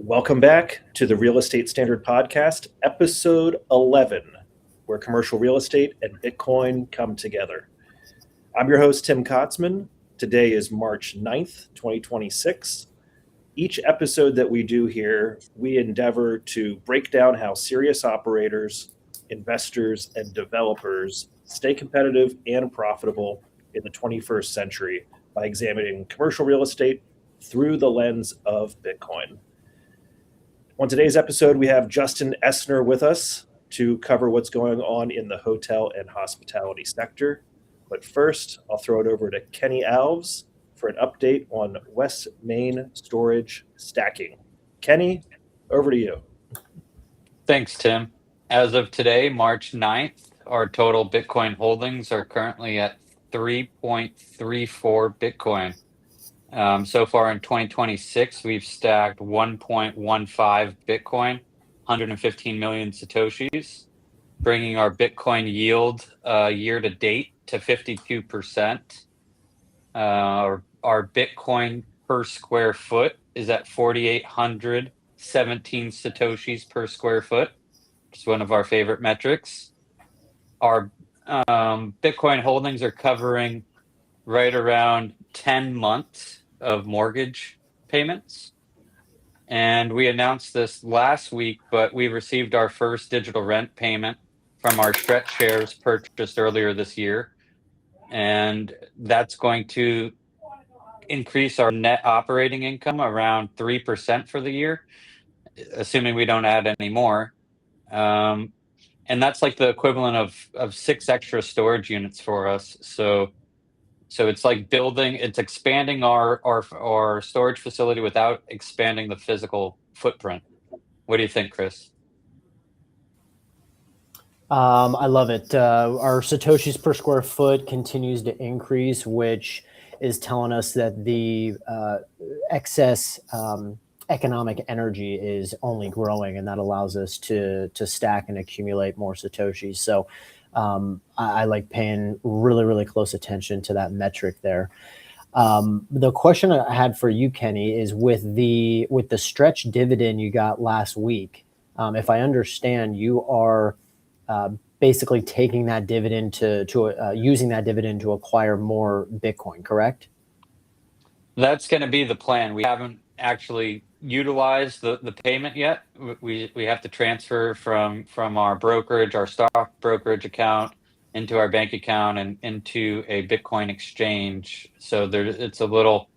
Welcome back to the Real Estate Standard Podcast, episode 11, where commercial real estate and Bitcoin come together. I'm your host, Tim Kotzman. Today is March 9th, 2026. Each episode that we do here, we endeavor to break down how serious operators, investors, and developers stay competitive and profitable in the 21st century by examining commercial real estate through the lens of Bitcoin. On today's episode, we have Justin Essner with us to cover what's going on in the hotel and hospitality sector. But first, I'll throw it over to Kenny Alves for an update on Westmain storage stacking. Kenny, over to you. Thanks, Tim. As of today, March 9th, our total Bitcoin holdings are currently at 3.34 Bitcoin. So far in 2026, we've stacked 1.15 Bitcoin, 115 million Satoshis, bringing our Bitcoin yield year to date to 52%. Our Bitcoin per square foot is at 4,817 Satoshis per square foot. It's one of our favorite metrics. Our Bitcoin holdings are covering right around 10 months of mortgage payments. And we announced this last week, but we received our first digital rent payment from our Stretch shares purchased earlier this year. And that's going to increase our net operating income around 3% for the year, assuming we don't add any more. And that's like the equivalent of 6 extra storage units for us. So it's like it's expanding our storage facility without expanding the physical footprint. What do you think, Chris? I love it. Our Satoshis per square foot continues to increase, which is telling us that the excess economic energy is only growing, and that allows us to stack and accumulate more Satoshis. So I like paying really, really close attention to that metric there. The question I had for you, Kenny, is with the Stretch dividend you got last week. If I understand, you are basically taking that dividend to using that dividend to acquire more Bitcoin, correct? That's going to be the plan. We haven't actually utilized the payment yet. We have to transfer from our brokerage, our stock brokerage account, into our bank account and into a Bitcoin exchange. So it's a little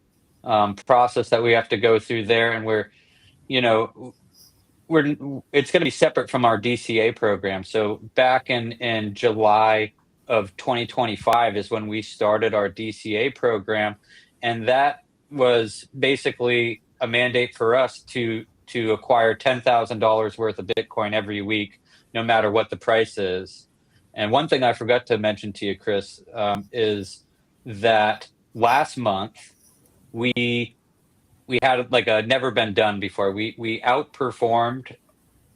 process that we have to go through there, and it's going to be separate from our DCA program. So back in July of 2025 is when we started our DCA program, and that was basically a mandate for us to acquire $10,000 worth of Bitcoin every week, no matter what the price is. And one thing I forgot to mention to you, Chris, is that last month we had like a never been done before. We outperformed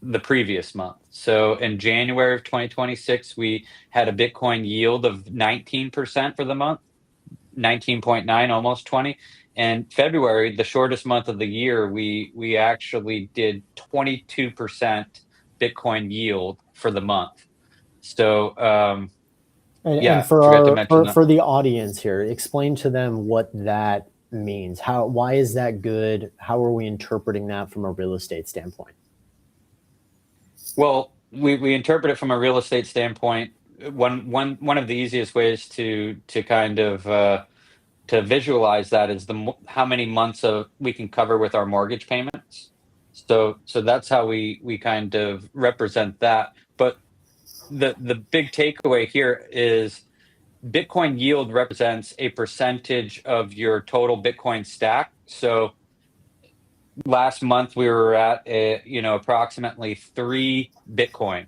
the previous month. So in January of 2026, we had a Bitcoin yield of 19% for the month, 19.9, almost 20. And February, the shortest month of the year, we actually did 22% Bitcoin yield for the month. So and for the audience here, explain to them what that means. Why is that good? How are we interpreting that from a real estate standpoint? Well, we interpret it from a real estate standpoint. One of the easiest ways to kind of to visualize that is how many months we can cover with our mortgage payments. So that's how we kind of represent that. But the big takeaway here is Bitcoin yield represents a percentage of your total Bitcoin stack. So last month we were at approximately 3 Bitcoin,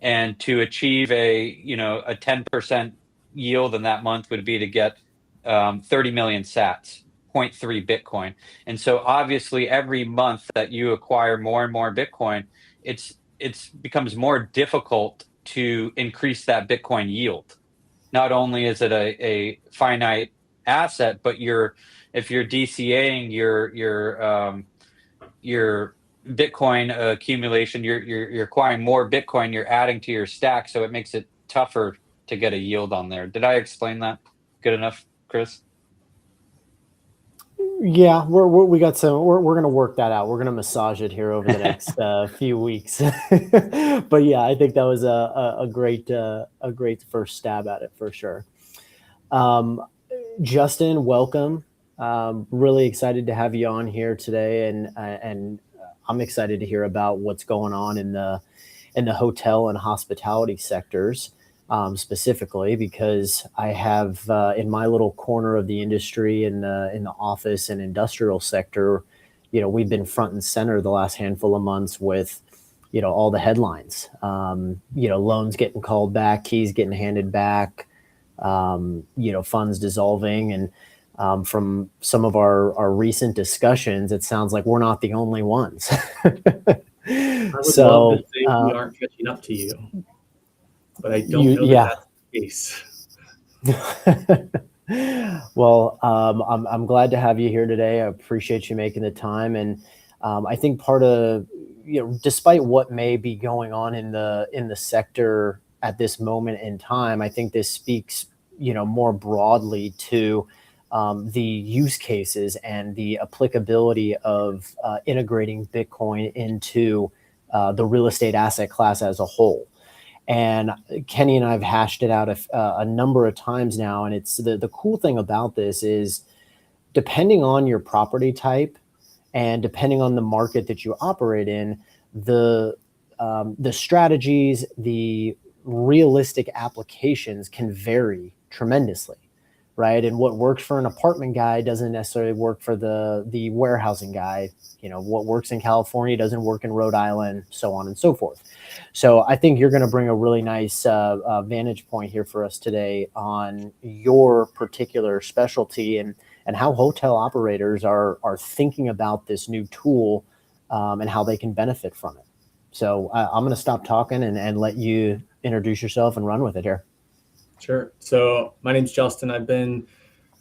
and to achieve a 10% yield in that month would be to get 30 million sats, 0.3 Bitcoin. And so obviously every month that you acquire more and more Bitcoin, it's becomes more difficult to increase that Bitcoin yield. Not only is it a finite asset, but if you're DCAing your Bitcoin accumulation, you're acquiring more Bitcoin, you're adding to your stack, so it makes it tougher to get a yield on there. Did I explain that good enough, Chris? Yeah, we got some. We're gonna work that out. We're gonna massage it here over the next few weeks. But yeah, I think that was a great first stab at it for sure. Justin, welcome. Really excited to have you on here today, and I'm excited to hear about what's going on in the hotel and hospitality sectors. Specifically because I have in my little corner of the industry in the office and industrial sector, we've been front and center the last handful of months with, all the headlines, loans getting called back, keys getting handed back, funds dissolving. And from some of our recent discussions, it sounds like we're not the only ones. I would love to say we aren't catching up to you, but I don't know that that's the case. Well, I'm glad to have you here today. I appreciate you making the time, and I think part of despite what may be going on in the sector at this moment in time, I think this speaks more broadly to the use cases and the applicability of integrating Bitcoin into the real estate asset class as a whole. And Kenny and I have hashed it out a number of times now. And it's the cool thing about this is depending on your property type and depending on the market that you operate in, the strategies, the realistic applications can vary tremendously, right? And what works for an apartment guy doesn't necessarily work for the warehousing guy. What works in California doesn't work in Rhode Island, so on and so forth. So I think you're going to bring a really nice vantage point here for us today on your particular specialty and how hotel operators are thinking about this new tool and how they can benefit from it. So I'm going to stop talking and let you introduce yourself and run with it here. Sure. So my name's Justin. I've been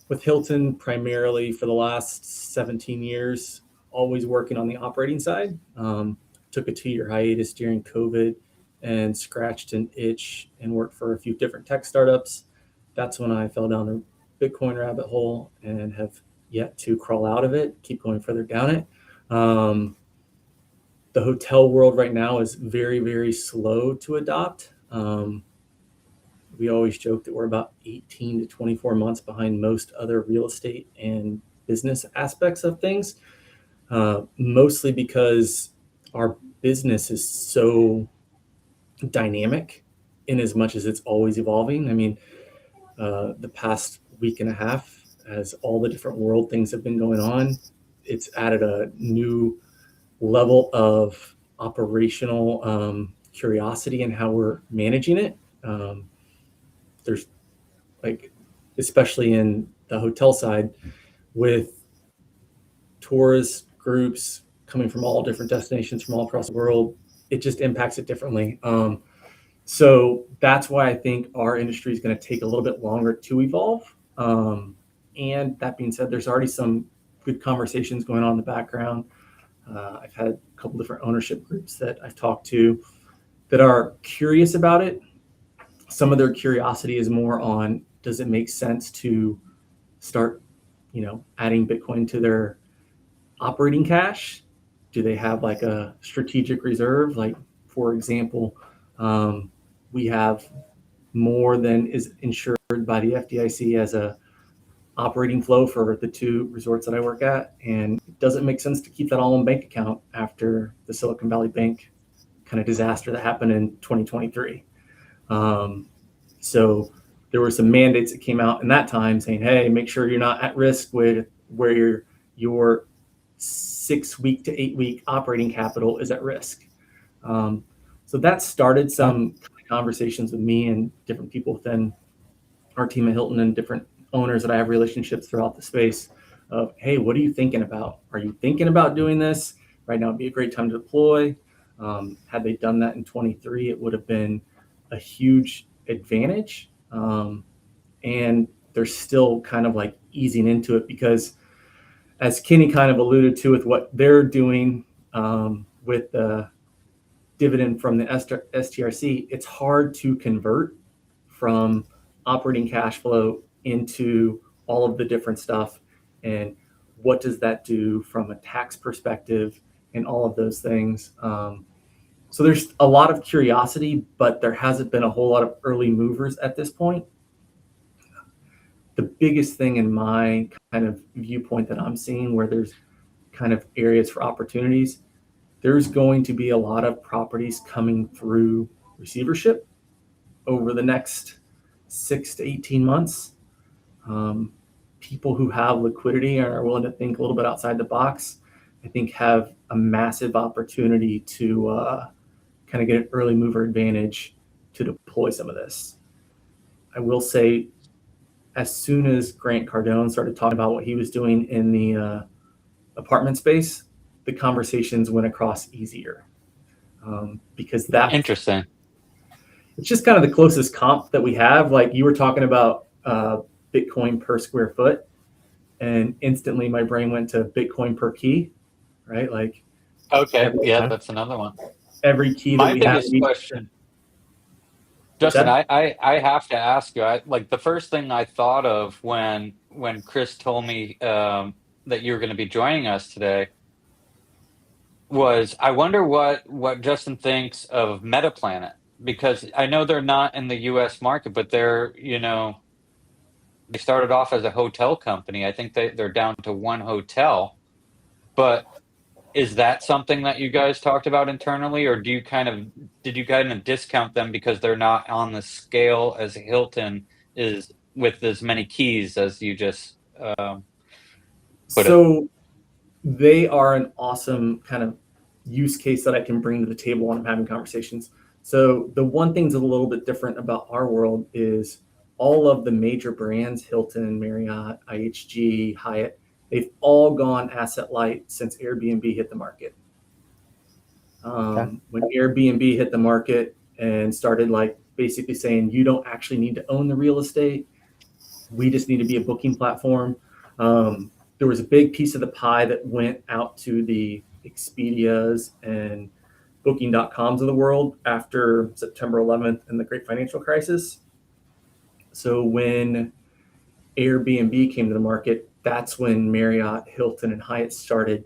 with Hilton primarily for the last 17 years, always working on the operating side. Took a 2-year hiatus during COVID and scratched an itch and worked for a few different tech startups. That's when I fell down the Bitcoin rabbit hole and have yet to crawl out of it, keep going further down it. The hotel world right now is very, very slow to adopt. We always joke that we're about 18 to 24 months behind most other real estate and business aspects of things, mostly because our business is so dynamic in as much as it's always evolving. I mean, the past week and a half, as all the different world things have been going on, it's added a new level of operational curiosity in how we're managing it. There's especially in the hotel side with tourist groups coming from all different destinations from all across the world, it just impacts it differently. So that's why I think our industry is going to take a little bit longer to evolve. And that being said, there's already some good conversations going on in the background. I've had a couple different ownership groups that I've talked to that are curious about it. Some of their curiosity is more on, does it make sense to start, adding Bitcoin to their operating cash? Do they have like a strategic reserve? Like, for example, we have more than is insured by the FDIC as a operating flow for the 2 resorts that I work at. And it doesn't make sense to keep that all in bank account after the Silicon Valley Bank kind of disaster that happened in 2023. So there were some mandates that came out in that time saying, hey, make sure you're not at risk with where your 6-week to 8-week operating capital is at risk. So that started some conversations with me and different people within our team at Hilton and different owners that I have relationships throughout the space of, hey, what are you thinking about? Are you thinking about doing this? Right now would be a great time to deploy. Had they done that in 23, it would have been a huge advantage. And they're still kind of like easing into it because as Kenny kind of alluded to with what they're doing, with the dividend from the STRC, it's hard to convert from operating cash flow into all of the different stuff. And what does that do from a tax perspective and all of those things? So there's a lot of curiosity, but there hasn't been a whole lot of early movers at this point. The biggest thing in my kind of viewpoint that I'm seeing where there's kind of areas for opportunities, there's going to be a lot of properties coming through receivership over the next 6 to 18 months. People who have liquidity and are willing to think a little bit outside the box, I think have a massive opportunity to kind of get an early mover advantage to deploy some of this. I will say, as soon as Grant Cardone started talking about what he was doing in the apartment space, the conversations went across easier, because that Interesting. it's just kind of the closest comp that we have. Like you were talking about Bitcoin per square foot, and instantly my brain went to Bitcoin per key, right? Like, Okay, yeah, that's another one. every key that My we have. biggest question, Justin, I have to ask you. Like the first thing I thought of when Chris told me that you were going to be joining us today was I wonder what Justin thinks of MetaPlanet, because I know they're not in the U.S. market, but they're they started off as a hotel company. I think they're down to one hotel, but is that something that you guys talked about internally, or did you kind of discount them because they're not on the scale as Hilton is with as many keys as you just put it? So they are an awesome kind of use case that I can bring to the table when I'm having conversations. So the one thing that's a little bit different about our world is all of the major brands, Hilton, Marriott, IHG, Hyatt, they've all gone asset light since Airbnb hit the market. When Airbnb hit the market and started like basically saying, you don't actually need to own the real estate, we just need to be a booking platform. There was a big piece of the pie that went out to the Expedias and Booking.coms of the world after September 11th and the great financial crisis. So when Airbnb came to the market, that's when Marriott, Hilton, and Hyatt started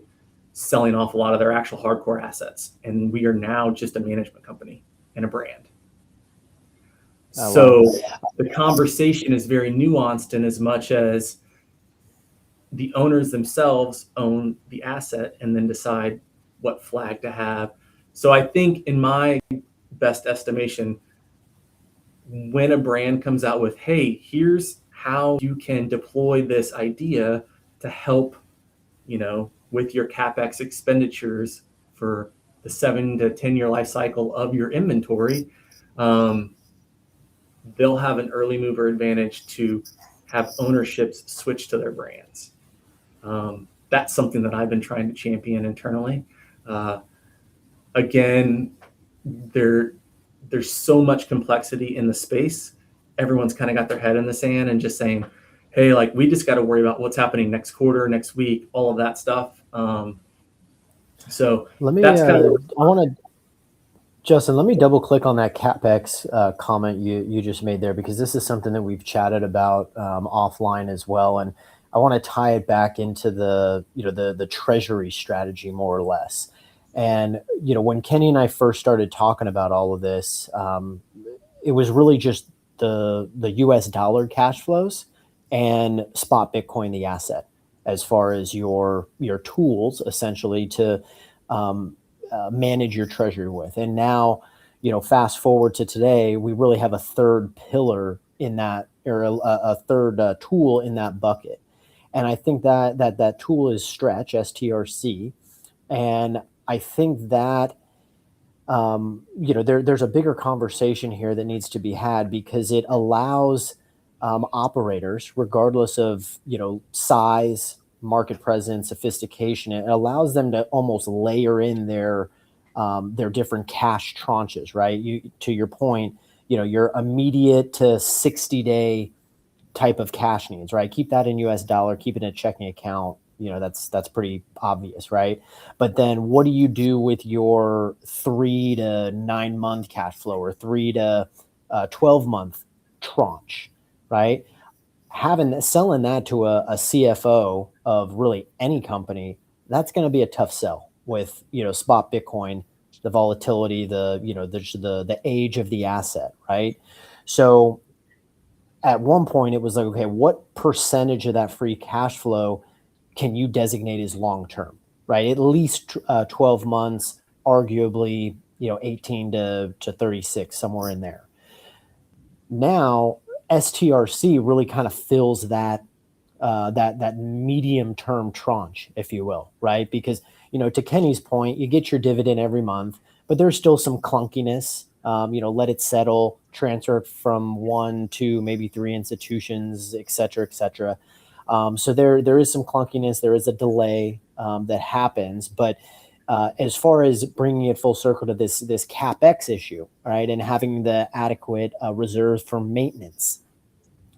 selling off a lot of their actual hardcore assets. And we are now just a management company and a brand. The conversation is very nuanced in as much as the owners themselves own the asset and then decide what flag to have. So I think in my best estimation, when a brand comes out with, hey, here's how you can deploy this idea to help, with your CapEx expenditures for the 7 to 10 year life cycle of your inventory, they'll have an early mover advantage to have ownerships switch to their brands. That's something that I've been trying to champion internally. Again, there's so much complexity in the space. Everyone's kind of got their head in the sand and just saying, hey, like we just got to worry about what's happening next quarter, next week, all of that stuff. So let me, that's kind of, Justin, let me double click on that CapEx comment you just made there, because this is something that we've chatted about offline as well. And I want to tie it back into the treasury strategy more or less. And, when Kenny and I first started talking about all of this, it was really just the US dollar cash flows and spot Bitcoin, the asset, as far as your tools essentially to manage your treasury with. And now, fast forward to today, we really have a third pillar in that, or a third tool in that bucket. And I think that tool is Stretch, STRC. And I think that, there's a bigger conversation here that needs to be had, because it allows operators, regardless of, size, market presence, sophistication, it allows them to almost layer in their different cash tranches, right? To your point, your immediate to 60-day type of cash needs, right? Keep that in US dollar, keep it in a checking account, that's pretty obvious, right? But then what do you do with your 3 to 9 month cash flow or 3 to 12 month tranche, right? Selling that to a CFO of really any company, that's going to be a tough sell with, spot Bitcoin, the volatility, the age of the asset, right? So at one point it was like, okay, what percentage of that free cash flow can you designate as long-term, right? At least 12 months, arguably, 18 to 36, somewhere in there. Now, STRC really kind of fills that medium-term tranche, if you will, right? Because, to Kenny's point, you get your dividend every month, but there's still some clunkiness. Let it settle, transfer it from 1 to maybe 3 institutions, et cetera, et cetera. So there is some clunkiness. There is a delay that happens, but as far as bringing it full circle to this CapEx issue, right, and having the adequate reserves for maintenance,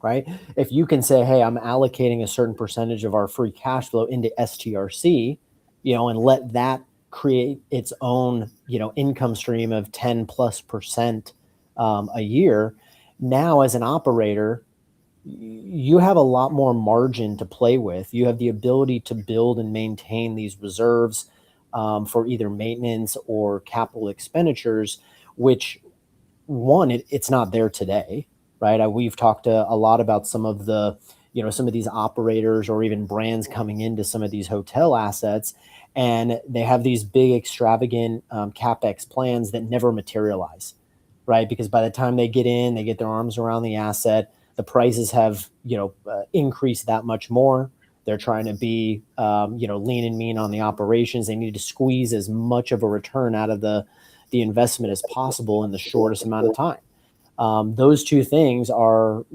right? If you can say, hey, I'm allocating a certain percentage of our free cash flow into STRC, and let that create its own, income stream of 10+% a year. Now, as an operator, you have a lot more margin to play with. You have the ability to build and maintain these reserves for either maintenance or capital expenditures, which it's not there today, right? We've talked a lot about some of these operators or even brands coming into some of these hotel assets, and they have these big extravagant CapEx plans that never materialize, right? Because by the time they get in, they get their arms around the asset, the prices have, increased that much more. They're trying to be, lean and mean on the operations. They need to squeeze as much of a return out of the investment as possible in the shortest amount of time. Those two things are,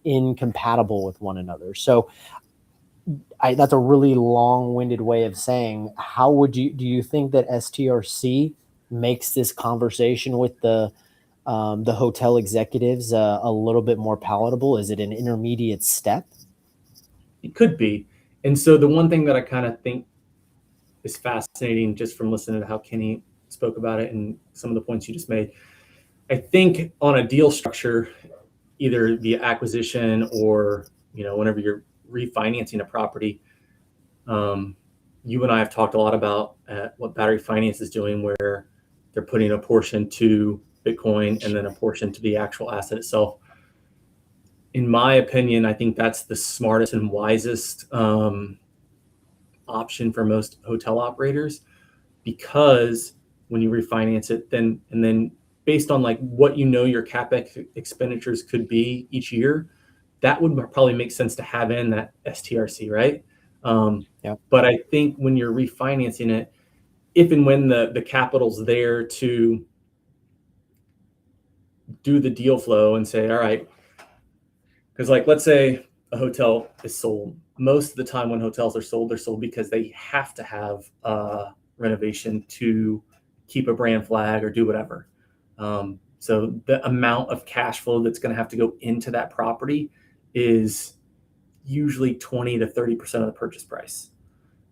incompatible with one another. So that's a really long-winded way of saying, do you think that STRC makes this conversation with the hotel executives a little bit more palatable? Is it an intermediate step? It could be. And so the one thing that I kind of think is fascinating just from listening to how Kenny spoke about it and some of the points you just made, I think on a deal structure, either via acquisition or, whenever you're refinancing a property, you and I have talked a lot about what Battery Finance is doing, where they're putting a portion to Bitcoin and then a portion to the actual asset itself. In my opinion, I think that's the smartest and wisest option for most hotel operators, because when you refinance it, then based on like what your CapEx expenditures could be each year, that would probably make sense to have in that STRC, right? But I think when you're refinancing it, if and when the capital's there to do the deal flow and say, all right, because like let's say a hotel is sold. Most of the time when hotels are sold, they're sold because they have to have renovation to keep a brand flag or do whatever. So the amount of cash flow that's going to have to go into that property is usually 20 to 30% of the purchase price.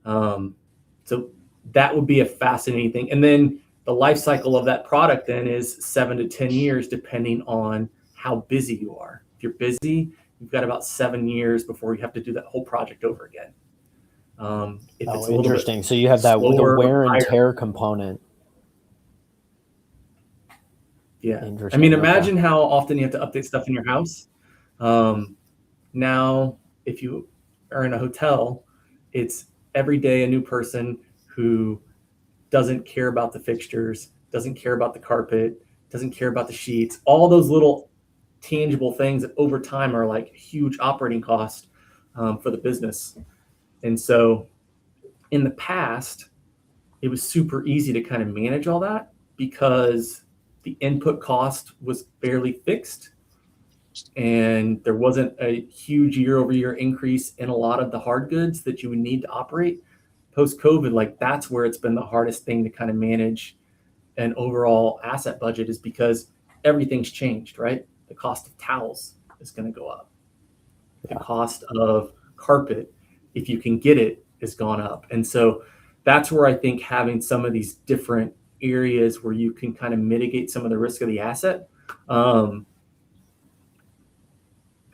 So that would be a fascinating thing. And then the life cycle of that product then is 7 to 10 years, depending on how busy you are. If you're busy, you've got about 7 years before you have to do that whole project over again. If it's interesting. So you have that the wear and tear component. Yeah. I mean, imagine how often you have to update stuff in your house. Now, if you are in a hotel, it's every day a new person who doesn't care about the fixtures, doesn't care about the carpet, doesn't care about the sheets, all those little tangible things that over time are like huge operating costs for the business. And so in the past, it was super easy to kind of manage all that because the input cost was fairly fixed and there wasn't a huge year-over-year increase in a lot of the hard goods that you would need to operate. Post-COVID, like that's where it's been the hardest thing to kind of manage an overall asset budget, is because everything's changed, right? The cost of towels is going to go up. The cost of carpet, if you can get it, has gone up. And so that's where I think having some of these different areas where you can kind of mitigate some of the risk of the asset.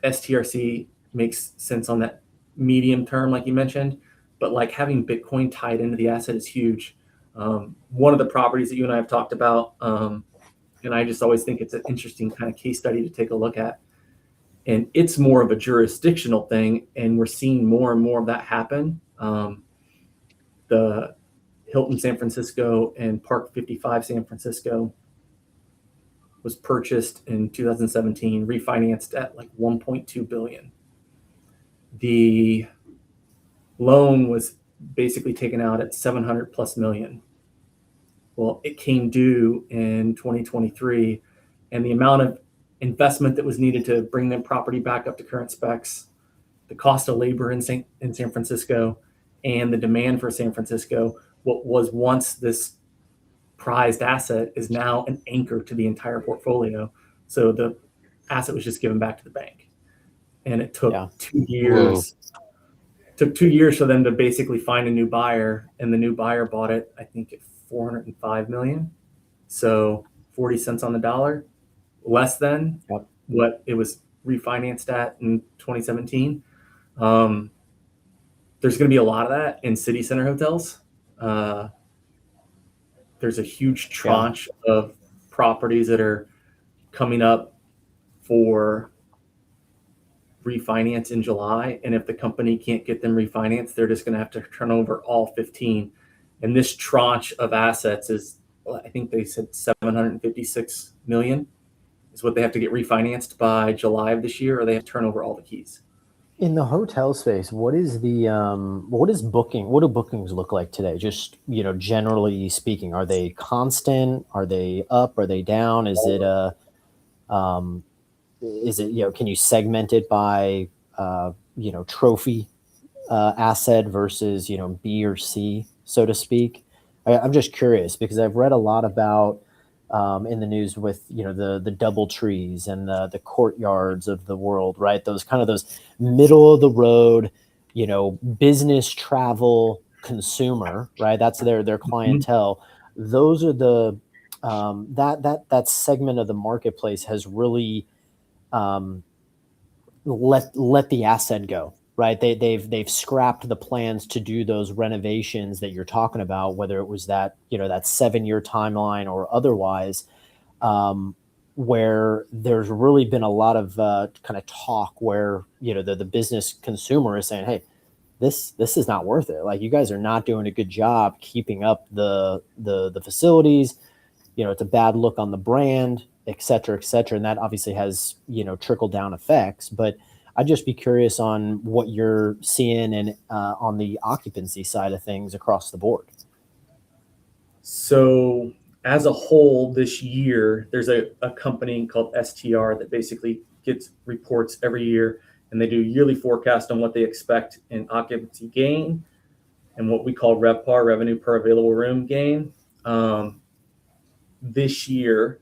STRC makes sense on that medium term, like you mentioned, but like having Bitcoin tied into the asset is huge. One of the properties that you and I have talked about, and I just always think it's an interesting kind of case study to take a look at. And it's more of a jurisdictional thing, and we're seeing more and more of that happen. The Hilton San Francisco and Park 55 San Francisco was purchased in 2017, refinanced at like 1.2 billion. The loan was basically taken out at 700 plus million. Well, it came due in 2023, and the amount of investment that was needed to bring the property back up to current specs, the cost of labor in San Francisco, and the demand for San Francisco, what was once this prized asset is now an anchor to the entire portfolio. So the asset was just given back to the bank, and it took 2 years. Took 2 years for them to basically find a new buyer, and the new buyer bought it, I think, at 405 million. So 40 cents on the dollar, less than what it was refinanced at in 2017. There's going to be a lot of that in city center hotels. There's a huge tranche of properties that are coming up for refinance in July. And if the company can't get them refinanced, they're just going to have to turn over all 15. And this tranche of assets is, I think they said 756 million is what they have to get refinanced by July of this year, or they have to turn over all the keys. In the hotel space, what is the what do bookings look like today? Just, generally speaking, are they constant? Are they up? Are they down? Is it can you segment it by trophy asset versus B or C, so to speak? I'm just curious because I've read a lot about in the news with the double trees and the courtyards of the world, right? Those middle of the road, business travel consumer, right? That's their clientele. Those are the that segment of the marketplace has really let the asset go, right? They've scrapped the plans to do those renovations that you're talking about, whether it was that that 7-year timeline or otherwise, where there's really been a lot of kind of talk where the business consumer is saying, hey, this is not worth it. Like, you guys are not doing a good job keeping up the facilities. It's a bad look on the brand, et cetera, and that obviously has trickle down effects. But I'd just be curious on what you're seeing and on the occupancy side of things across the board. So as a whole this year, there's a company called STR that basically gets reports every year, and they do yearly forecast on what they expect in occupancy gain and what we call RevPAR, revenue per available room gain. This year,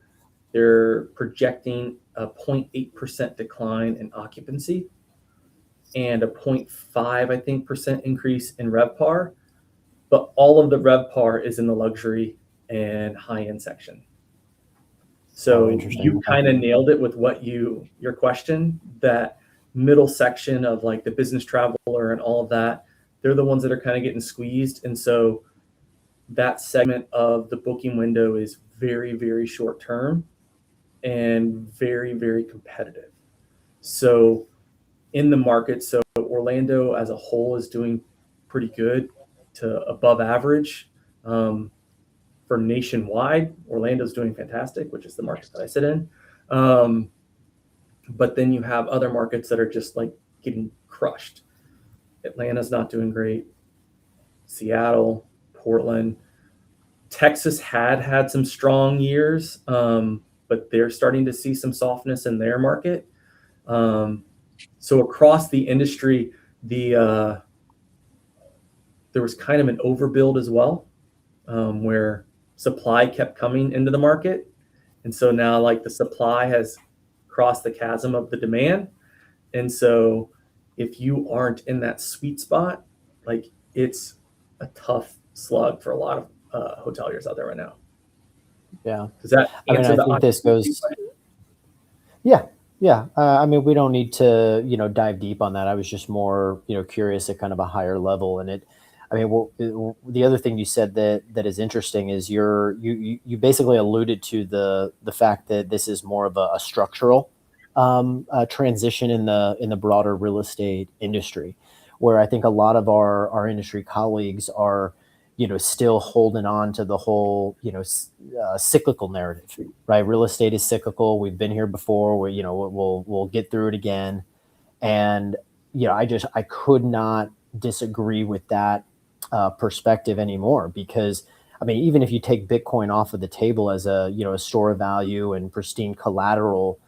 they're projecting a 0.8% decline in occupancy and a 0.5, I think, percent increase in RevPAR. But all of the RevPAR is in the luxury and high-end section. So you kind of nailed it with what your question, that middle section of like the business traveler and all of that, they're the ones that are kind of getting squeezed. And so that segment of the booking window is very, very short term and very, very competitive. So in the market, so Orlando as a whole is doing pretty good to above average. For nationwide, Orlando's doing fantastic, which is the market that I sit in. But then you have other markets that are just like getting crushed. Atlanta's not doing great. Seattle, Portland, Texas had some strong years, but they're starting to see some softness in their market. So across the industry, there was kind of an overbuild as well, where supply kept coming into the market. And so now like the supply has crossed the chasm of the demand. And so if you aren't in that sweet spot, like it's a tough slug for a lot of hoteliers out there right now. Yeah. Does that I mean, answer I the think this goes. Yeah, yeah. I mean, we don't need to, dive deep on that. I was just more, curious at kind of a higher level. And I mean, the other thing you said that is interesting is you basically alluded to the fact that this is more of a structural transition in the broader real estate industry, where I think a lot of our industry colleagues are, still holding on to the whole, cyclical narrative, right? Real estate is cyclical. We've been here before. We'll get through it again. And, I could not disagree with that perspective anymore, because I mean, even if you take Bitcoin off of the table as a store of value and pristine collateral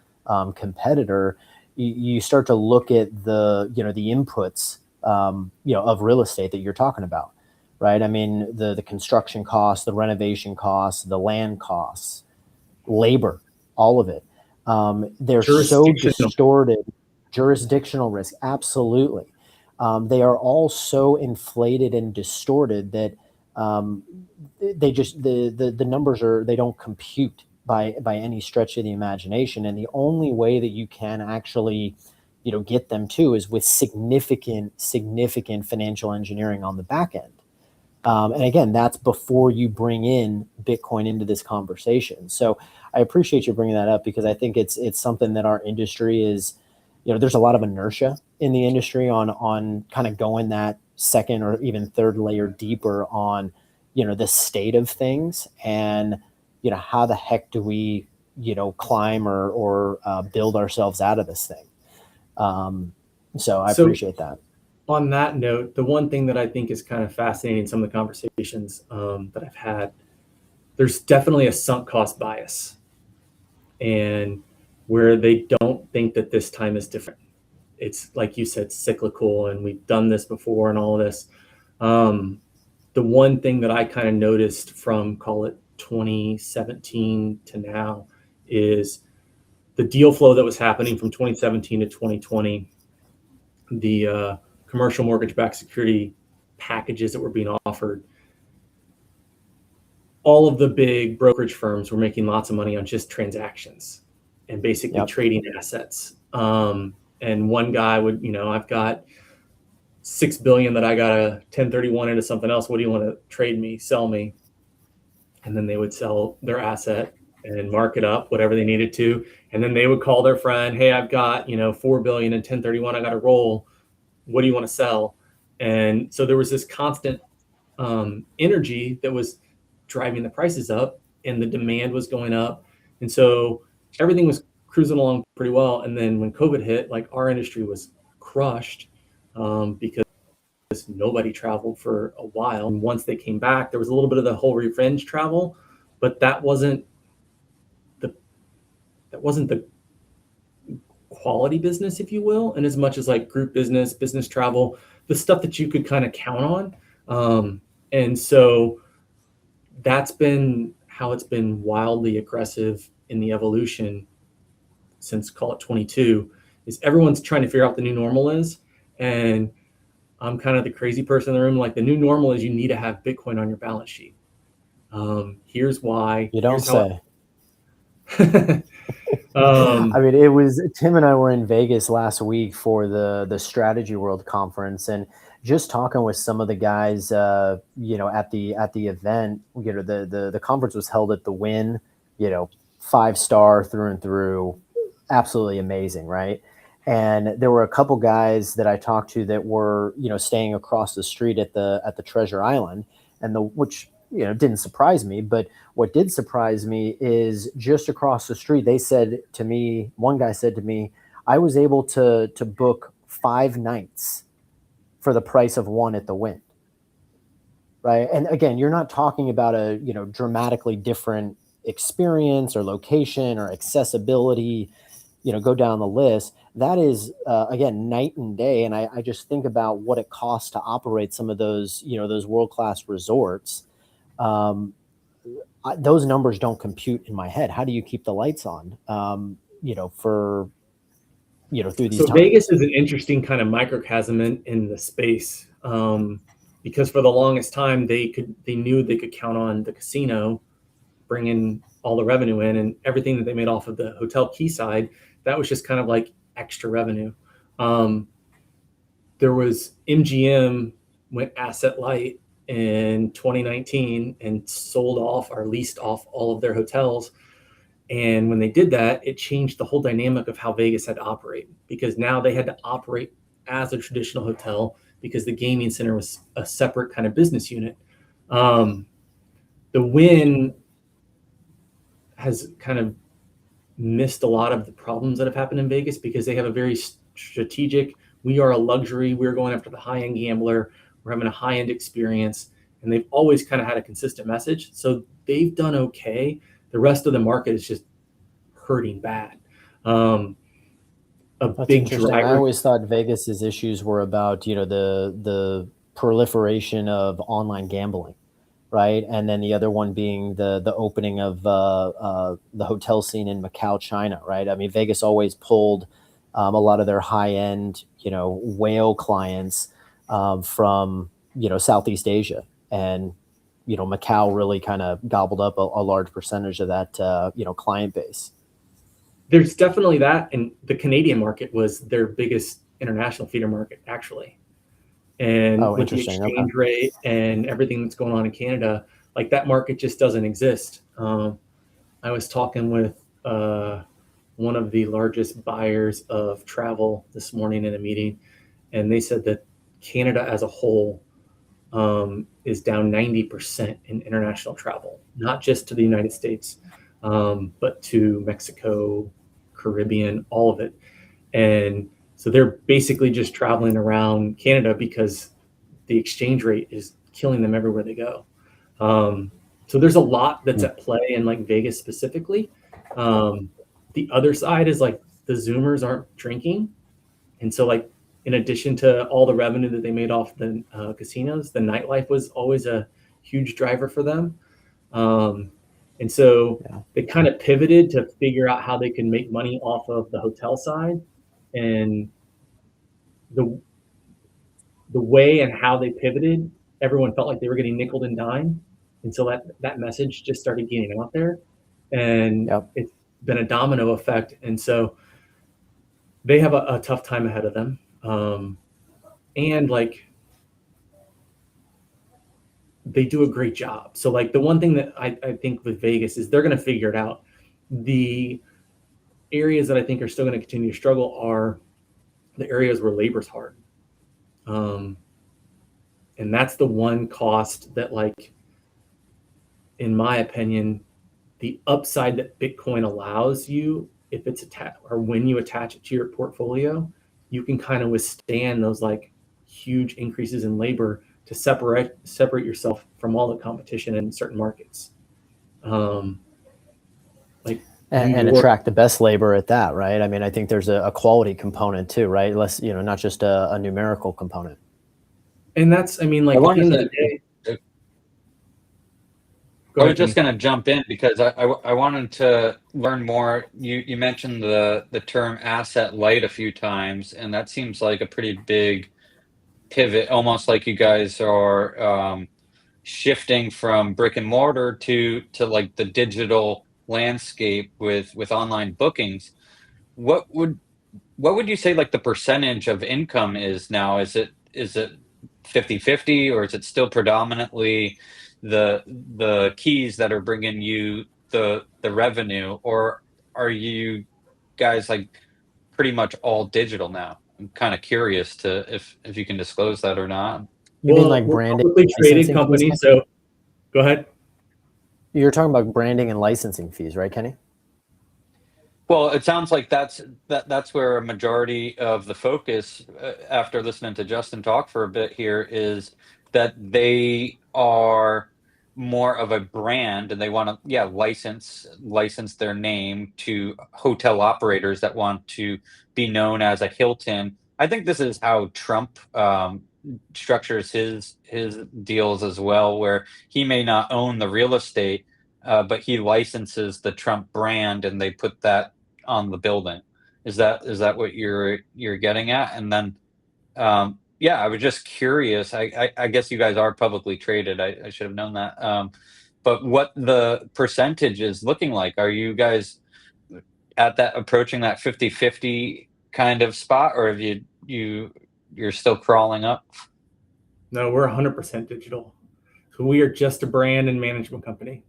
competitor, you start to look at the inputs of real estate that you're talking about, right? I mean, the construction costs, the renovation costs, the land costs, labor, all of it. They're so distorted. Jurisdictional risk, absolutely. They are all so inflated and distorted that they just the numbers they don't compute by any stretch of the imagination. And the only way that you can actually get them to is with significant financial engineering on the back end. And again, that's before you bring in Bitcoin into this conversation. So I appreciate you bringing that up, because I think it's something that our industry is, there's a lot of inertia in the industry on kind of going that second or even third layer deeper on, the state of things, and, how the heck do we, climb or build ourselves out of this thing. So I appreciate that. On that note, the one thing that I think is kind of fascinating in some of the conversations that I've had, there's definitely a sunk cost bias, and where they don't think that this time is different. It's like you said, cyclical, and we've done this before and all of this. The one thing that I kind of noticed from, call it 2017 to now, is the deal flow that was happening from 2017 to 2020, the commercial mortgage-backed security packages that were being offered. All of the big brokerage firms were making lots of money on just transactions and basically trading assets. And one guy would, I've got $6 billion that I got a 1031 into something else. What do you want to trade me, sell me? And then they would sell their asset and mark it up, whatever they needed to. And then they would call their friend, hey, I've got, $4 billion in 1031. I got to roll. What do you want to sell? And so there was this constant energy that was driving the prices up, and the demand was going up. And so everything was cruising along pretty well. And then when COVID hit, like, our industry was crushed because nobody traveled for a while. And once they came back, there was a little bit of the whole revenge travel, but that wasn't the quality business, if you will, and as much as like group business travel, the stuff that you could kind of count on. And so that's been how it's been wildly aggressive in the evolution since, call it 22, is everyone's trying to figure out what the new normal is. And I'm kind of the crazy person in the room. Like, the new normal is you need to have Bitcoin on your balance sheet. Here's why. You don't say. I mean, it was Tim and I were in Vegas last week for the Strategy World conference, and just talking with some of the guys, at the event. The conference was held at the Wynn, 5-star through and through, absolutely amazing, right? And there were a couple guys that I talked to that were, staying across the street at the Treasure Island, and which didn't surprise me. But what did surprise me is just across the street, they said to me, one guy said to me, I was able to book 5 nights for the price of one at the Wynn. Right. And again, you're not talking about a, dramatically different experience or location or accessibility, go down the list. That is, again, night and day. And I just think about what it costs to operate some of those, those world-class resorts. Those numbers don't compute in my head. How do you keep the lights on, through these times? Vegas is an interesting kind of microcosm in the space. because for the longest time they knew they could count on the casino bringing all the revenue in, and everything that they made off of the hotel key side, that was just kind of like extra revenue. There was MGM went asset light in 2019 and sold off or leased off all of their hotels. And when they did that, it changed the whole dynamic of how Vegas had to operate, because now they had to operate as a traditional hotel because the gaming center was a separate kind of business unit. The Wynn has kind of missed a lot of the problems that have happened in Vegas because they have a very strategic, we are a luxury, we're going after the high-end gambler, we're having a high-end experience, and they've always kind of had a consistent message. So they've done okay. The rest of the market is just hurting bad. That's Big interesting. driver. I always thought Vegas's issues were about, the proliferation of online gambling, right? And then the other one being the opening of the hotel scene in Macau, China, right? I mean, Vegas always pulled a lot of their high-end, whale clients from, Southeast Asia. And, Macau really kind of gobbled up a large percentage of that, client base. There's definitely that. And the Canadian market was their biggest international feeder market, actually. And with the exchange rate and everything that's going on in Canada, like that market just doesn't exist. I was talking with one of the largest buyers of travel this morning in a meeting, and they said that Canada as a whole is down 90% in international travel, not just to the United States, but to Mexico, Caribbean, all of it. And so they're basically just traveling around Canada because the exchange rate is killing them everywhere they go. So there's a lot that's at play in like Vegas specifically. The other side is like the Zoomers aren't drinking. And so like, in addition to all the revenue that they made off the casinos, the nightlife was always a huge driver for them. And so they kind of pivoted to figure out how they can make money off of the hotel side. And the way and how they pivoted, everyone felt like they were getting nickeled and dimed. And so that message just started getting out there. And it's been a domino effect. And so they have a tough time ahead of them. And like, they do a great job. So like the one thing that I think with Vegas is they're going to figure it out. The areas that I think are still going to continue to struggle are the areas where labor's hard. And that's the one cost that, like, in my opinion, the upside that Bitcoin allows you, if it's attached or when you attach it to your portfolio, you can kind of withstand those like huge increases in labor to separate yourself from all the competition in certain markets. And attract the best labor at that, right? I mean, I think there's a quality component too, right? Less, not just a numerical component. And that's, I mean, like at the end of the day. I was just going to jump in because I wanted to learn more. You mentioned the term asset light a few times, and that seems like a pretty big pivot, almost like you guys are shifting from brick and mortar to like the digital landscape with online bookings. What would you say like the percentage of income is now? Is it 50-50, or is it still predominantly the keys that are bringing you the revenue, or are you guys like pretty much all digital now? I'm kind of curious to if you can disclose that or not. You mean like branding? Publicly traded company, so go ahead. You're talking about branding and licensing fees, right, Kenny? Well, it sounds like that's where a majority of the focus, after listening to Justin talk for a bit here, is that they are more of a brand and they want to license their name to hotel operators that want to be known as a Hilton. I think this is how Trump structures his deals as well, where he may not own the real estate, but he licenses the Trump brand and they put that on the building. Is that what you're getting at? And then yeah, I was just curious. I guess you guys are publicly traded. I should have known that. But what the percentage is looking like? Are you guys at that approaching that 50-50 kind of spot, or have you're still crawling up? No, we're 100% digital. So we are just a brand and management company.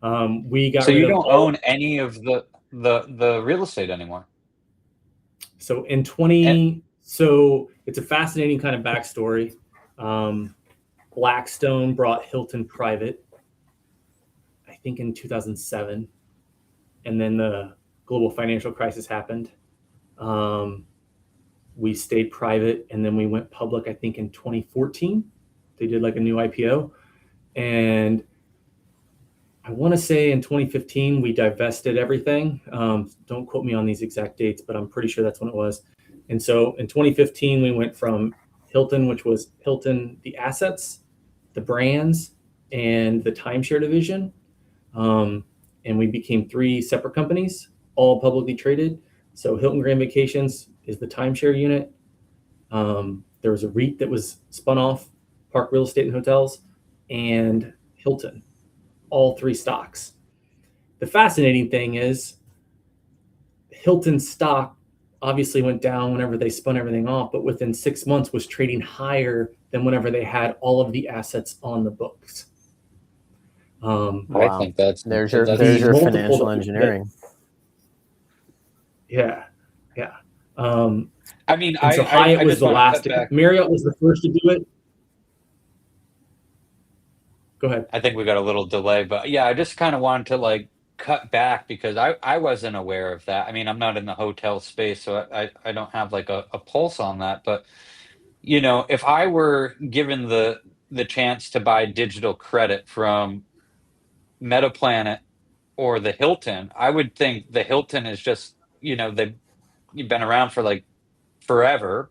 We got So rid you of don't all. own any of the real estate anymore. So in And 20, so it's a fascinating kind of backstory. Blackstone brought Hilton private, I think in 2007, and then the global financial crisis happened. We stayed private, and then we went public, I think in 2014. They did like a new IPO, and I want to say in 2015 we divested everything. Don't quote me on these exact dates, but I'm pretty sure that's when it was. And so in 2015 we went from Hilton, which was Hilton, the assets, the brands, and the timeshare division, and we became three separate companies, all publicly traded. So Hilton Grand Vacations is the timeshare unit. There was a REIT that was spun off, Park Real Estate and Hotels, and Hilton, all three stocks. The fascinating thing is Hilton stock obviously went down whenever they spun everything off, but within 6 months was trading higher than whenever they had all of the assets on the books. I Wow. think that's There's your multiple financial that- engineering. Yeah. I mean, And so Hyatt I was just the want to last. cut back. Marriott was the first to do it. Go ahead. I think we got a little delay, but yeah, I just kind of wanted to like cut back because I wasn't aware of that. I mean, I'm not in the hotel space, so I don't have like a pulse on that. But if I were given the chance to buy digital credit from MetaPlanet or the Hilton, I would think the Hilton is just you've been around for like forever.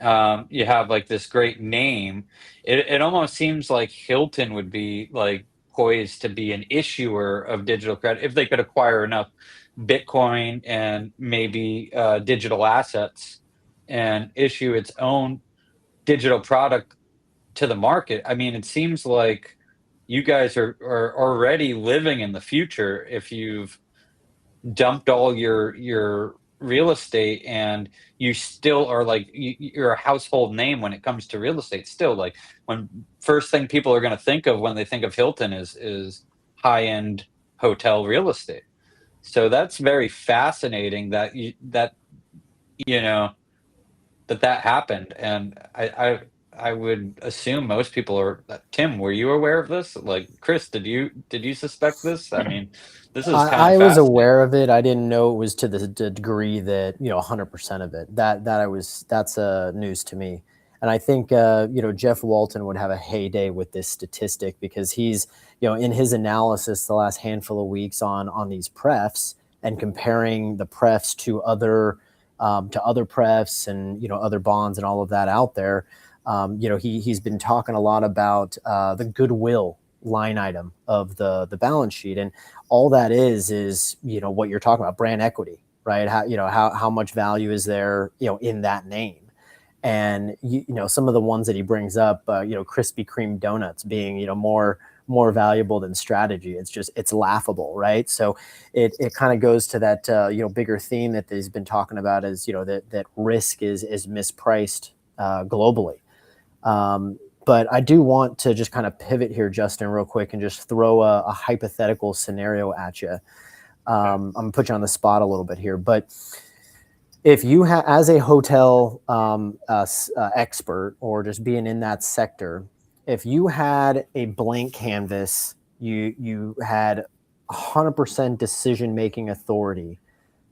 You have like this great name. It almost seems like Hilton would be like poised to be an issuer of digital credit if they could acquire enough Bitcoin and maybe digital assets and issue its own digital product to the market. I mean, it seems like you guys are already living in the future if you've dumped all your real estate and you still are like you're a household name when it comes to real estate still. Like when first thing people are going to think of when they think of Hilton is high-end hotel real estate. So that's very fascinating that you know that happened. And I would assume most people are. Tim, were you aware of this? Like Chris, did you suspect this? I mean, this is kind of I was fascinating. aware of it. I didn't know it was to the degree that 100% of it. That's news to me. And I think Jeff Walton would have a heyday with this statistic because he's in his analysis the last handful of weeks on these prefs and comparing the prefs to other prefs and other bonds and all of that out there. He's been talking a lot about the goodwill line item of the balance sheet, and all that is what you're talking about, brand equity, right? How much value is there in that name, and some of the ones that he brings up, Krispy Kreme donuts being more valuable than strategy. It's laughable, right? So it kind of goes to that bigger theme that he's been talking about is that risk is mispriced globally. But I do want to just kind of pivot here, Justin, real quick, and just throw a hypothetical scenario at you. I'm gonna put you on the spot a little bit here, but if you as a hotel expert or just being in that sector, if you had a blank canvas, you had 100% decision-making authority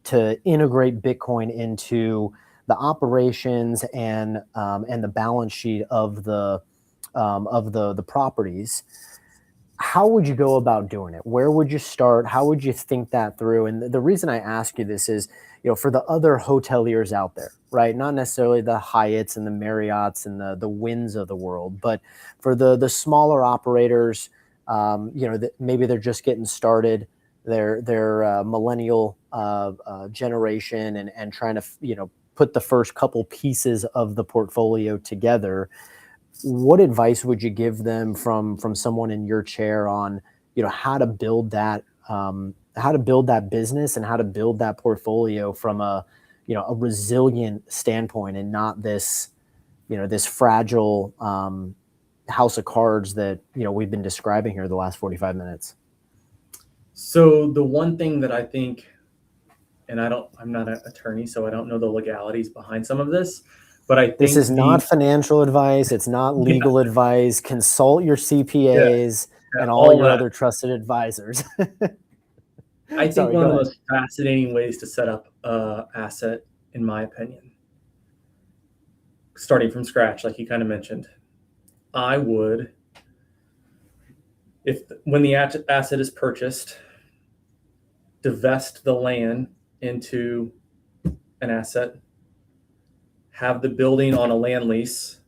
to integrate Bitcoin into the operations and the balance sheet of the properties, how would you go about doing it? Where would you start? How would you think that through? And the reason I ask you this is, for the other hoteliers out there, right? Not necessarily the Hyatts and the Marriotts and the Winds of the world, but for the smaller operators, that maybe they're just getting started. They're millennial generation and trying to put the first couple pieces of the portfolio together, what advice would you give them from someone in your chair on, how to build that business and how to build that portfolio from a resilient standpoint, and not this, this fragile house of cards that, we've been describing here the last 45 minutes? So the one thing that I think, and I'm not an attorney, so I don't know the legalities behind some of this, but I think this is not financial advice. It's not legal advice. Consult your CPAs and all your other trusted advisors. I think one of the most fascinating ways to set up an asset, in my opinion, starting from scratch, like you kind of mentioned, I would, when the asset is purchased, divest the land into an asset, have the building on a land lease,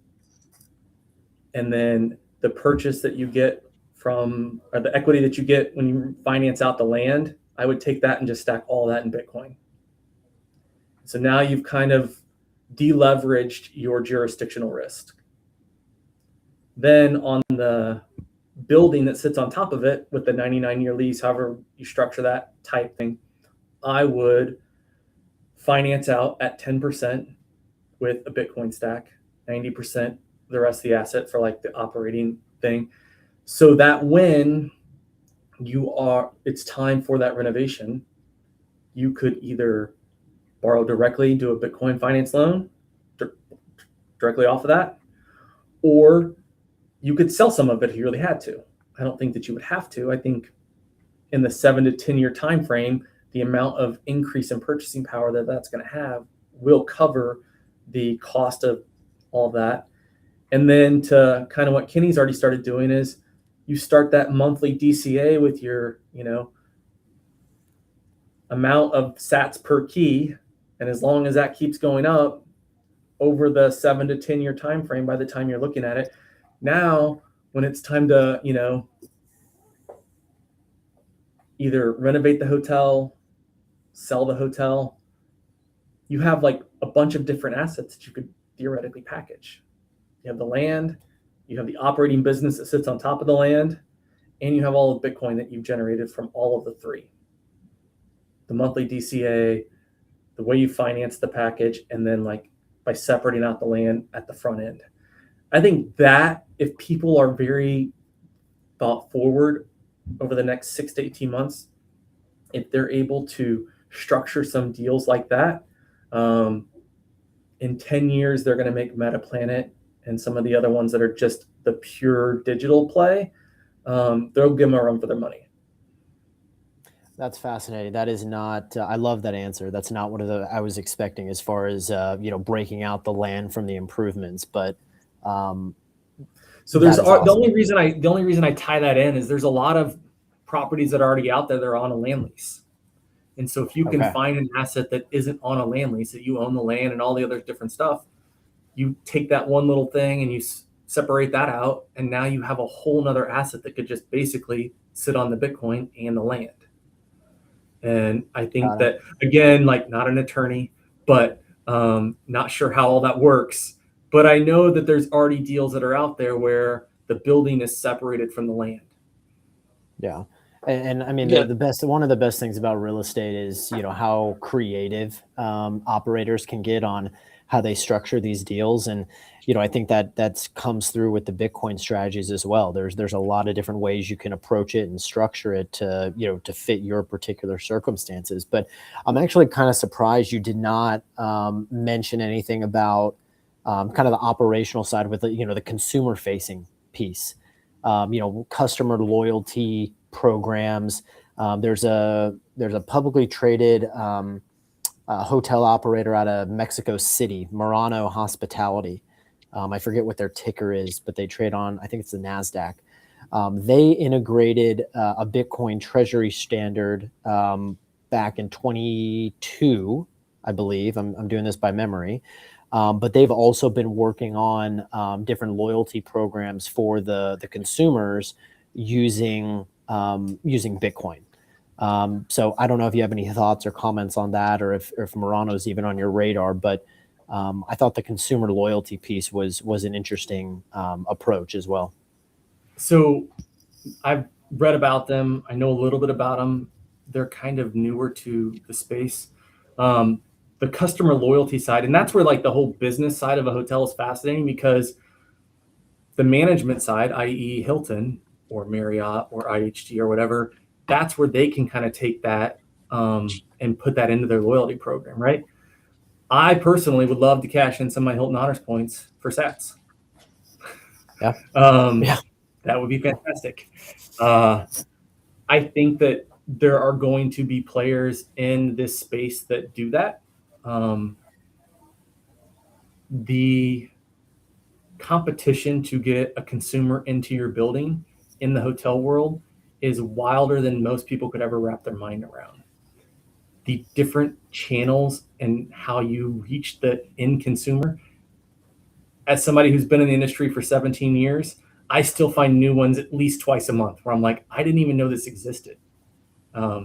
and then the purchase that you get from, or the equity that you get when you finance out the land, I would take that and just stack all that in Bitcoin. So now you've kind of deleveraged your jurisdictional risk. Then on the building that sits on top of it with the 99-year lease, however you structure that type thing, I would finance out at 10% with a Bitcoin stack, 90% the rest of the asset for like the operating thing. So that when it's time for that renovation, you could either borrow directly, do a Bitcoin finance loan directly off of that, or you could sell some of it if you really had to. I don't think that you would have to. I think in the 7 to 10 year time frame, the amount of increase in purchasing power that that's going to have will cover the cost of all that. And then to kind of what Kenny's already started doing is you start that monthly DCA with your, amount of sats per key. And as long as that keeps going up over the 7 to 10 year time frame, by the time you're looking at it, now when it's time to, either renovate the hotel, sell the hotel, you have like a bunch of different assets that you could theoretically package. You have the land, you have the operating business that sits on top of the land, and you have all of Bitcoin that you've generated from all of the three. The monthly DCA, the way you finance the package, and then like by separating out the land at the front end. I think that if people are very thought forward over the next 6 to 18 months, if they're able to structure some deals like that, in 10 years, they're going to make MetaPlanet and some of the other ones that are just the pure digital play. They'll give them a run for their money. That's fascinating. That is not, I love that answer. That's not what I was expecting as far as, breaking out the land from the improvements, but, so there's awesome. The only reason I tie that in is there's a lot of properties that are already out there that are on a land lease. And so if you can find an asset that isn't on a land lease, that you own the land and all the other different stuff, you take that one little thing and you separate that out. And now you have a whole nother asset that could just basically sit on the Bitcoin and the land. And I think that, again, like not an attorney, but not sure how all that works. But I know that there's already deals that are out there where the building is separated from the land. Yeah. And I mean, one of the best things about real estate is, how creative operators can get on how they structure these deals. And, I think that comes through with the Bitcoin strategies as well. There's a lot of different ways you can approach it and structure it to, to fit your particular circumstances. But I'm actually kind of surprised you did not mention anything about kind of the operational side with the consumer facing piece, customer loyalty programs. There's a publicly traded hotel operator out of Mexico City, Murano Hospitality. I forget what their ticker is, but they trade on, I think it's the NASDAQ. They integrated a Bitcoin treasury standard back in 22, I believe. I'm doing this by memory. But they've also been working on different loyalty programs for the consumers using Bitcoin. So I don't know if you have any thoughts or comments on that, or if Murano's even on your radar, but I thought the consumer loyalty piece was an interesting approach as well. So I've read about them. I know a little bit about them. They're kind of newer to the space. The customer loyalty side, and that's where like the whole business side of a hotel is fascinating, because the management side, i.e. Hilton or Marriott or IHG or whatever, that's where they can kind of take that and put that into their loyalty program, right? I personally would love to cash in some of my Hilton Honors points for sats. Yeah. Yeah. That would be fantastic. I think that there are going to be players in this space that do that. The competition to get a consumer into your building in the hotel world is wilder than most people could ever wrap their mind around. The different channels and how you reach the end consumer. As somebody who's been in the industry for 17 years, I still find new ones at least twice a month where I'm like, I didn't even know this existed. I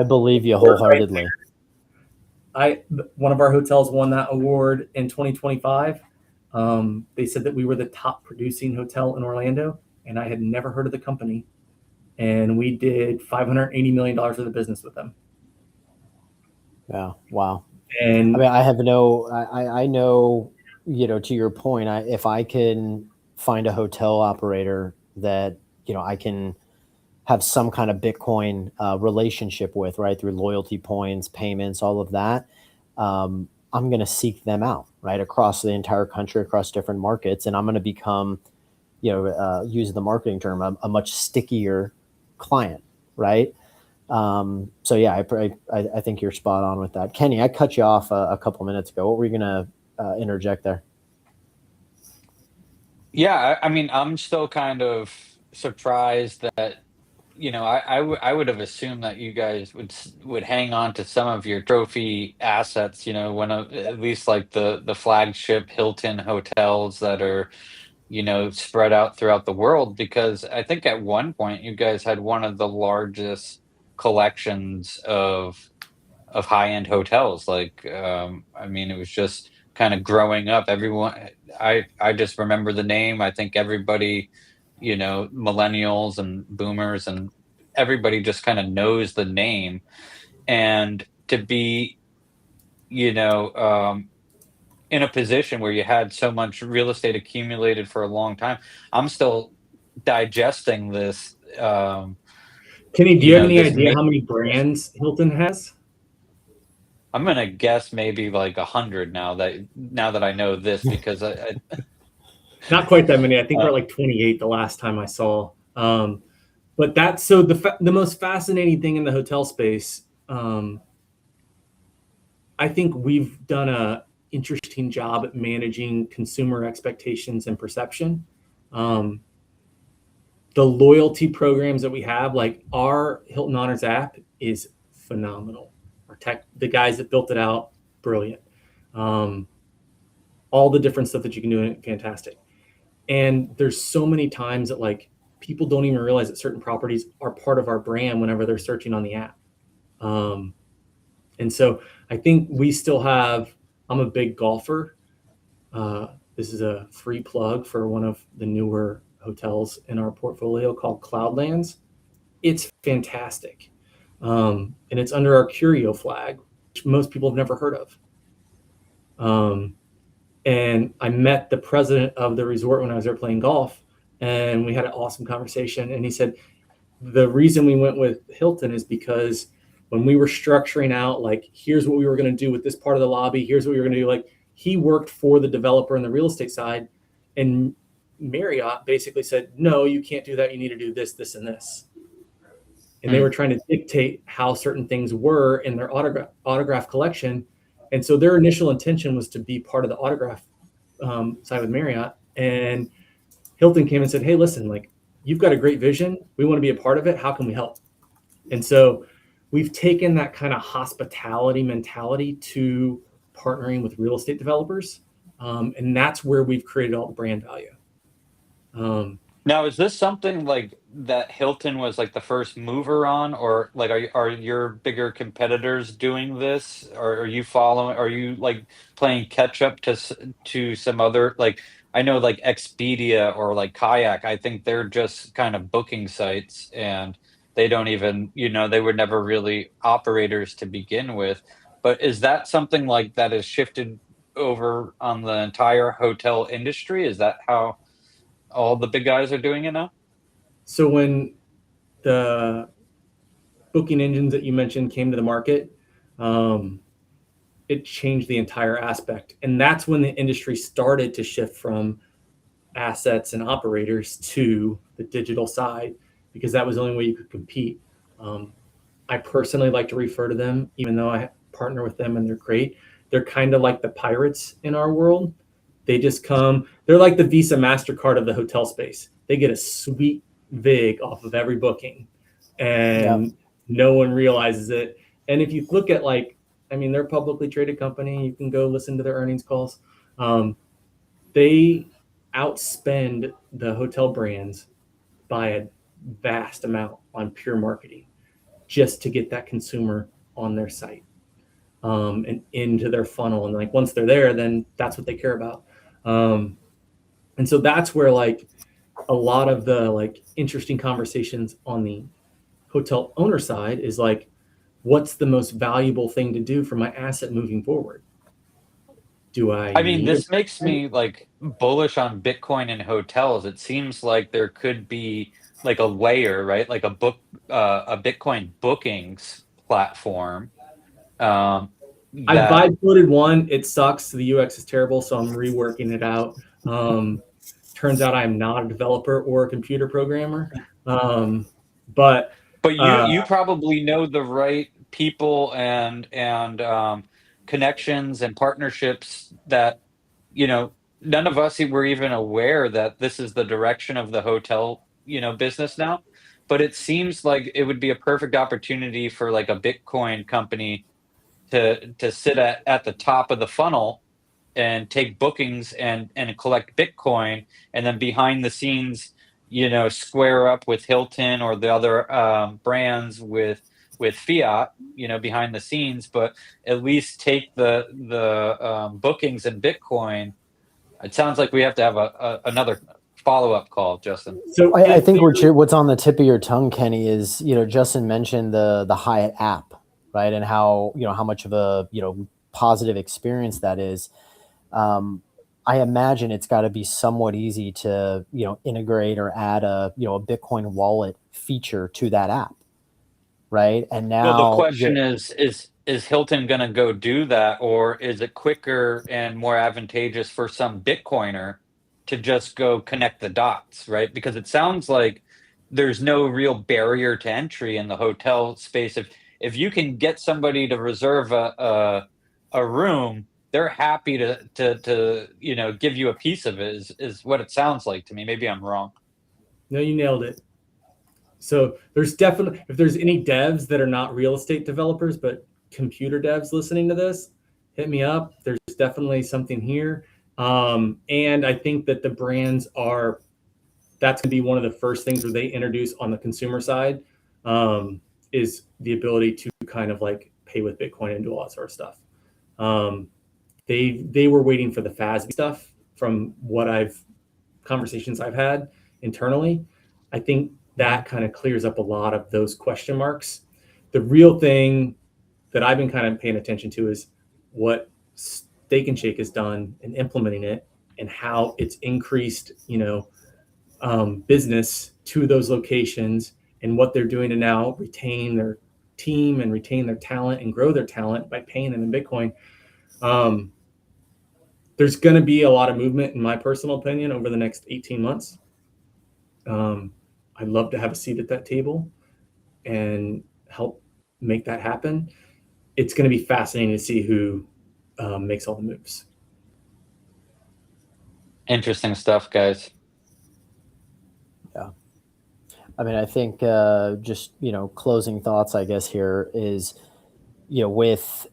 believe you wholeheartedly. One of our hotels won that award in 2025. They said that we were the top producing hotel in Orlando, and I had never heard of the company. And we did $580 million worth of business with them. Yeah. Wow. And I mean, I know, to your point, if I can find a hotel operator that, I can have some kind of Bitcoin relationship with, right, through loyalty points, payments, all of that, I'm going to seek them out, right, across the entire country, across different markets. And I'm going to become, use the marketing term, a much stickier client, right? So yeah, I think you're spot on with that. Kenny, I cut you off a couple minutes ago. What were you going to interject there? Yeah, I mean, I'm still kind of surprised that, I would have assumed that you guys would hang on to some of your trophy assets, one of at least like the flagship Hilton hotels that are, spread out throughout the world, because I think at one point you guys had one of the largest collections of high-end hotels. Like, I mean, it was just kind of growing up. Everyone, I just remember the name. I think everybody, millennials and boomers and everybody just kind of knows the name. And to be, in a position where you had so much real estate accumulated for a long time, I'm still digesting this. Kenny, do you have any This idea how many brands Hilton has? I'm gonna guess maybe like 100 now that I know this, because Not quite that many. I think we're at like 28 the last time I saw. But that's so the most fascinating thing in the hotel space. I think we've done a interesting job at managing consumer expectations and perception. The loyalty programs that we have, like our Hilton Honors app, is phenomenal. Our tech, the guys that built it out, brilliant. All the different stuff that you can do in it, fantastic. And there's so many times that like people don't even realize that certain properties are part of our brand whenever they're searching on the app. And so I think we still have, I'm a big golfer. This is a free plug for one of the newer hotels in our portfolio called Cloudlands. It's fantastic. And it's under our Curio flag, which most people have never heard of. And I met the president of the resort when I was there playing golf, and we had an awesome conversation. And he said, the reason we went with Hilton is because when we were structuring out, like, here's what we were going to do with this part of the lobby, here's what we were going to do. Like, he worked for the developer on the real estate side, and Marriott basically said, no, you can't do that. You need to do this, this, and this. And they were trying to dictate how certain things were in their autograph collection. And so their initial intention was to be part of the autograph side with Marriott. And Hilton came and said, hey, listen, like, you've got a great vision. We want to be a part of it. How can we help? And so we've taken that kind of hospitality mentality to partnering with real estate developers. And that's where we've created all the brand value. Now, is this something like that Hilton was like the first mover on, or like are your bigger competitors doing this, or are you following? Are you like playing catch up to some other like I know like Expedia or like Kayak? I think they're just kind of booking sites, and they don't even they were never really operators to begin with. But is that something like that has shifted over on the entire hotel industry? Is that how all the big guys are doing it now? So when the booking engines that you mentioned came to the market, um, it changed the entire aspect. And that's when the industry started to shift from assets and operators to the digital side, because that was the only way you could compete. Um, I personally like to refer to them, even though I partner with them and they're great. They're kind of like the pirates in our world. They just come, they're like the Visa MasterCard of the hotel space. They get a sweet VIG off of every booking Yeah. and no one realizes it. And if you look at they're a publicly traded company. You can go listen to their earnings calls. They outspend the hotel brands by a vast amount on pure marketing just to get that consumer on their site, and into their funnel. And like once they're there, then that's what they care about. And so that's where like a lot of the like interesting conversations on the hotel owner side is like, what's the most valuable thing to do for my asset moving forward? Do I I mean, need this makes it? me like bullish on Bitcoin and hotels. It seems like there could be like a layer, right? Like a Bitcoin bookings platform. Um, I that vibe coded one. It sucks. The UX is terrible, so I'm reworking it out. Turns out I'm not a developer or a computer programmer. But But you uh, you probably know the right people and connections and partnerships that none of us were even aware that this is the direction of the hotel business now. But it seems like it would be a perfect opportunity for like a Bitcoin company to sit at the top of the funnel and take bookings and collect Bitcoin, and then behind the scenes, square up with Hilton or the other brands with fiat, behind the scenes, but at least take the bookings and Bitcoin. It sounds like we have to have another follow up call, Justin. so I in think theory, what's on the tip of your tongue, Kenny, is Justin mentioned the Hyatt app, right, and how how much of a positive experience that is. I imagine it's got to be somewhat easy to integrate or add a Bitcoin wallet feature to that app, right? And Well, the now question is Hilton going to go do that, or is it quicker and more advantageous for some Bitcoiner to just go connect the dots, right? Because it sounds like there's no real barrier to entry in the hotel space. If you can get somebody to reserve a room, they're happy to give you a piece of it. Is what it sounds like to me. Maybe I'm wrong. no, you nailed it. So there's definitely, if there's any devs that are not real estate developers but computer devs listening to this, hit me up. There's definitely something here. And I think that the brands are, that's going to be one of the first things where they introduce on the consumer side, is the ability to kind of like pay with Bitcoin and do all that sort of stuff. Um, they were waiting for the FASB stuff from what conversations I've had internally. I think that kind of clears up a lot of those question marks. The real thing that I've been kind of paying attention to is what Steak and Shake has done in implementing it and how it's increased, business to those locations, and what they're doing to now retain their team and retain their talent and grow their talent by paying them in Bitcoin. Um, there's going to be a lot of movement, in my personal opinion, over the next 18 months. I'd love to have a seat at that table and help make that happen. It's going to be fascinating to see who makes all the moves. Interesting stuff, guys. Yeah. I mean, I think just closing thoughts, I guess here is with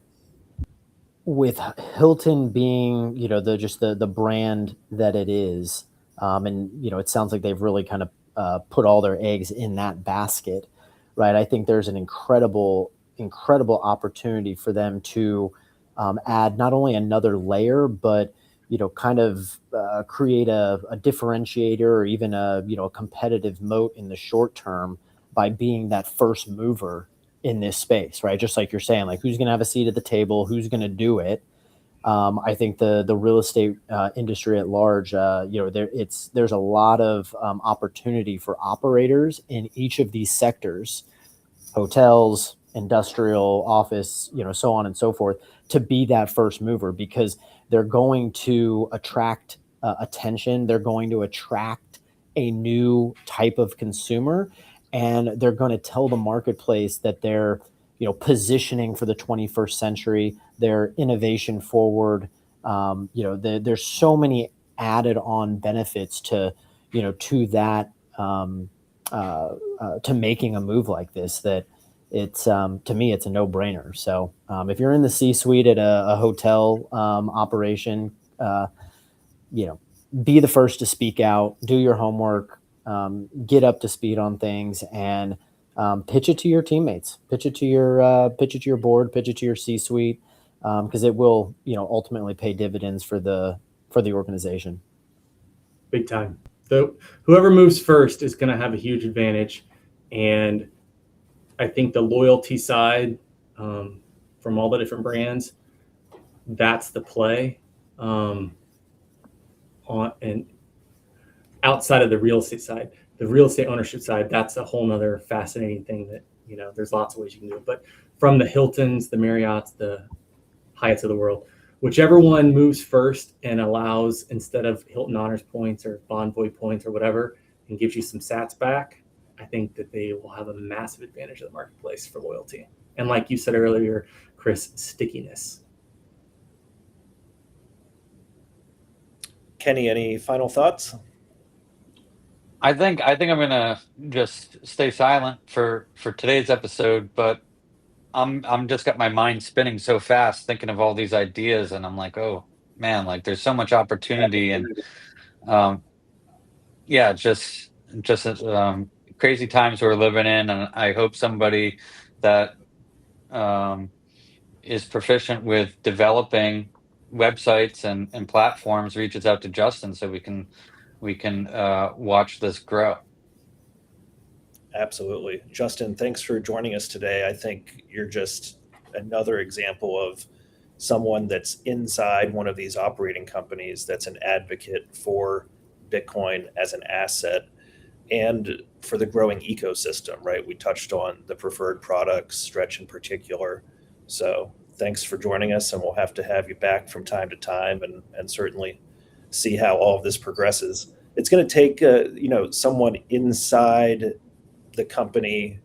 Hilton being the brand that it is, And, it sounds like they've really kind of put all their eggs in that basket, right? I think there's an incredible opportunity for them to add not only another layer, but kind of create a differentiator or even a competitive moat in the short term by being that first mover in this space, right? Just like you're saying, like who's going to have a seat at the table, who's going to do it. I think the real estate industry at large, there's a lot of opportunity for operators in each of these sectors, hotels, industrial, office, so on and so forth, to be that first mover, because they're going to attract attention. They're going to attract a new type of consumer, and they're going to tell the marketplace that they're, positioning for the 21st century. They're innovation forward. There's so many added on benefits to, to that, to making a move like this, that it's to me it's a no-brainer. So if you're in the C-suite at a hotel operation, be the first to speak out, do your homework, get up to speed on things, and pitch it to your teammates, pitch it to your board, pitch it to your C-suite, because it will ultimately pay dividends for the organization. Big time. So whoever moves first is going to have a huge advantage, and I think the loyalty side from all the different brands, that's the play. And outside of the real estate side, the real estate ownership side, that's a whole nother fascinating thing that, there's lots of ways you can do it. But from the Hiltons, the Marriotts, the Hyatts of the world, whichever one moves first and allows, instead of Hilton Honors points or Bonvoy points or whatever, and gives you some sats back, I think that they will have a massive advantage of the marketplace for loyalty. And like you said earlier, Chris, stickiness. Kenny, any final thoughts? I think I'm gonna just stay silent for today's episode, but I'm just got my mind spinning so fast thinking of all these ideas, and I'm like, oh man, like there's so much opportunity, and yeah, just crazy times we're living in, and I hope somebody that is proficient with developing websites and platforms reaches out to Justin so we can watch this grow. Absolutely. Justin, thanks for joining us today. I think you're just another example of someone that's inside one of these operating companies that's an advocate for Bitcoin as an asset and for the growing ecosystem, right? We touched on the preferred products, Stretch in particular. So thanks for joining us, and we'll have to have you back from time to time and certainly see how all of this progresses. It's going to take someone inside the company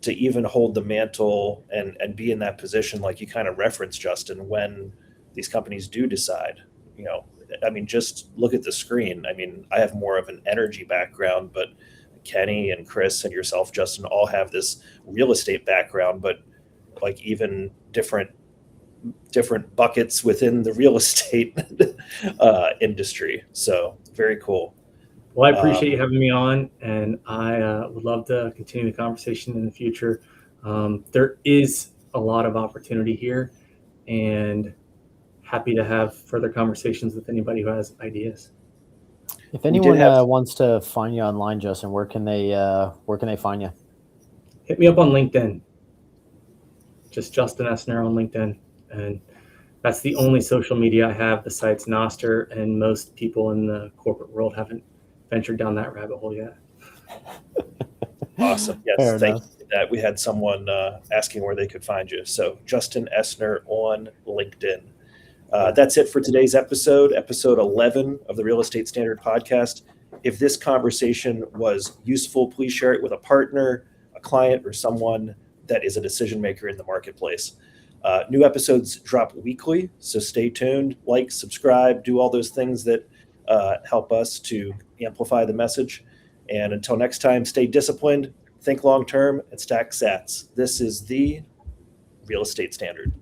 to even hold the mantle and be in that position, like you kind of referenced, Justin, when these companies do decide. Just look at the screen. I have more of an energy background, but Kenny and Chris and yourself, Justin, all have this real estate background, but like even different buckets within the real estate industry. So very cool. Well, I appreciate you having me on, and I would love to continue the conversation in the future. There is a lot of opportunity here, and happy to have further conversations with anybody who has ideas. If anyone wants to find you online, Justin, where can they find you? Hit me up on LinkedIn. Just Justin Essner on LinkedIn, and that's the only social media I have besides Noster, and most people in the corporate world haven't ventured down that rabbit hole yet. Awesome. Yes, thank you for that. We had someone asking where they could find you. So Justin Essner on LinkedIn. That's it for today's episode 11 of the Real Estate Standard Podcast. If this conversation was useful, please share it with a partner, a client, or someone that is a decision maker in the marketplace. New episodes drop weekly, so stay tuned, like, subscribe, do all those things that help us to amplify the message. And until next time, stay disciplined, think long-term, and stack sats. This is the Real Estate Standard.